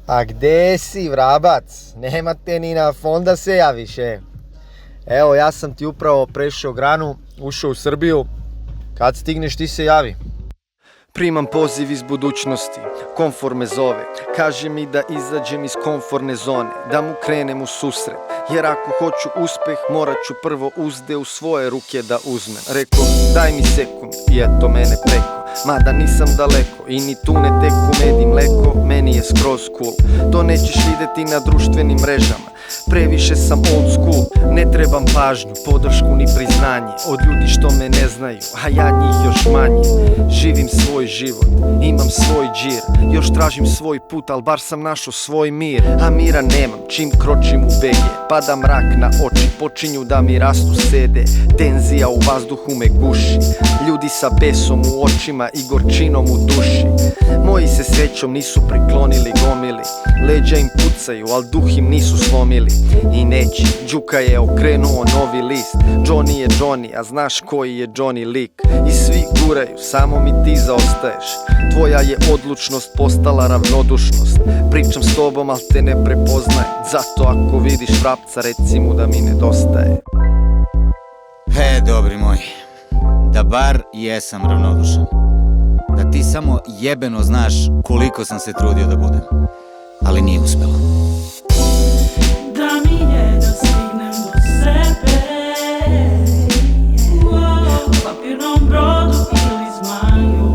A gde si, vrabac? Nema te ni na fon da se javiš, Evo, ja sam ti upravo prešao granu, ušao u Srbiju. Kad stigneš ti se javi. Primam poziv iz budućnosti, komfor me zove. Kaže mi da izađem iz komforne zone, da mu krenem u susret. Jer ako hoću uspeh, morat ću prvo uzde u svoje ruke da uzmem. Rekao, daj mi sekund i eto mene preko. Mada nisam daleko i ni tu ne teku med i mleko, meni je skroz cool. To nećeš vidjeti na društvenim mrežama. Previše sam old school, ne trebam pažnju, podršku ni priznanje od ljudi što me ne znaju, a ja njih još manje. Živim svoj život, imam svoj džir, još tražim svoj put, al bar sam našao svoj mir. A mira nemam, čim kročim u BG, pada mrak na oči, počinju da mi rastu sede. Tenzija u vazduhu me guši, ljudi sa besom u očima i gorčinom u duši. Moji se srećom nisu priklonili gomili, leđa im pucaju, al duh im nisu slomili. I neće, Đuka je okrenuo novi list. Johnny je Johnny, a znaš koji je Johnny lik. I svi guraju, samo mi ti zaostaješ. Tvoja je odlučnost postala ravnodušnost. Pričam s tobom, al te ne prepoznajem. Zato ako vidiš vrapca, reci mu da mi nedostaje. Dobri moji, da bar jesam ravnodušan, da ti samo jebeno znaš koliko sam se trudio da budem, ali nije uspelo. Da mi je da stignem do sebe, u papirnom brodu ili zmaju,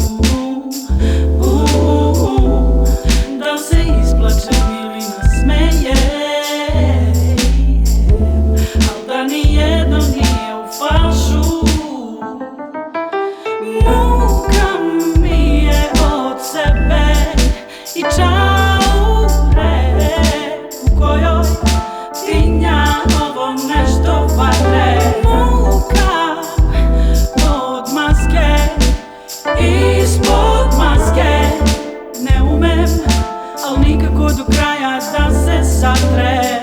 da se isplačem ili nasmejem, al da nijedno nije u falšu. Muka mi je od sebe i čaure u kojoj tinja ovo nešto vatre. Muka od maske, ispod maske, ne umem, al nikako do kraja da se satre.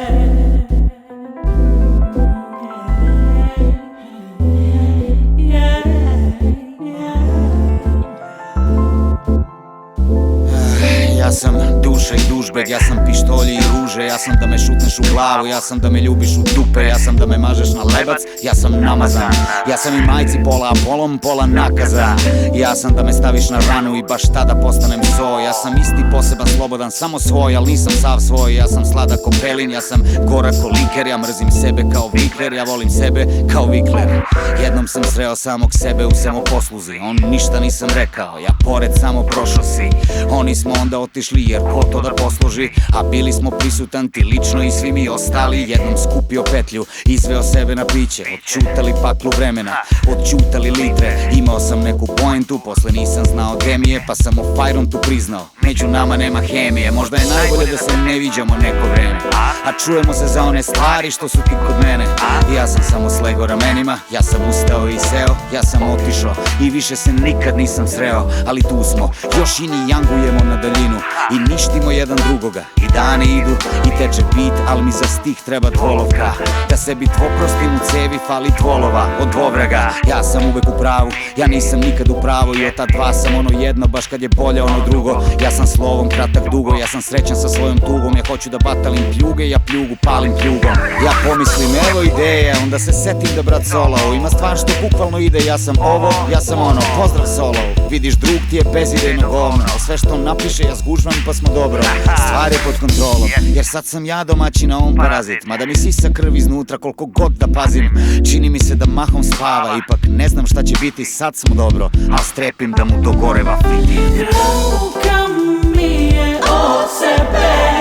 Ja sam duša i dužbeg, ja sam pištolji i ruže, ja sam da me šutneš u glavu, ja sam da me ljubiš u dupe, ja sam da me mažeš na lebac, ja sam namazan. Ja sam i majci pola apolom, pola nakaza. Ja sam da me staviš na ranu i baš tada postanem so. Ja sam isti, poseban, slobodan, samo svoj, al nisam sav svoj. Ja sam sladak ko pelin, ja sam gorak ko liker, ja mrzim sebe kao vikler, ja volim sebe kao vikler. Jednom sam sreo samog sebe u samoposluzi, on ništa nisam rekao, ja pored samo prošao si. Oni smo onda otišli jer ko to da posluži, a bili smo prisutan ti lično i svi mi ostali. Jednom skupio petlju, izveo sebe na piće, odčutali paklu vremena, odčutali litre. Imao sam neku poentu, posle nisam znao gde mi je, pa sam u fajrontu priznao, među nama nema hemije. Možda je najbolje da se ne viđamo neko vreme, a čujemo se za one stvari što su ti kod mene. Ja sam samo slego ramenima, ja sam ustao i seo, ja sam otišao i više se nikad nisam sreo. Ali tu smo, još i ni jangujemo na daljinu i ništimo jedan drugoga. I dani idu i teče bit, ali mi za stih treba dvolovka. Da sebi dvoprostim u cevi fali dvolova od dvovraga. Ja sam uvek u pravu, ja nisam nikad u pravu, i od ta dva sam ono jedno, baš kad je bolje ono drugo. Ja sam slovom kratak dugo, ja sam srećan sa svojom tugom. Ja hoću da batalim pljuge, ja pljugu palim pljugom. Ja pomislim evo ideja, onda se setim da brat solo ima stvar što bukvalno ide. Ja sam ovo, ja sam ono, pozdrav solo. Vidiš drug ti je bezidejno govno, al sve što napiše ja zgužvam pa smo dobro. Stvar je pod kontrolom, jer sad sam ja domaćin, a on parazit. Mada mi sisa krv iznutra koliko god da pazim. Čini mi se da mahom spava, ipak ne znam šta će biti, sad smo dobro, a strepim da mu dogoreva fiti. Ruka mi je od sebe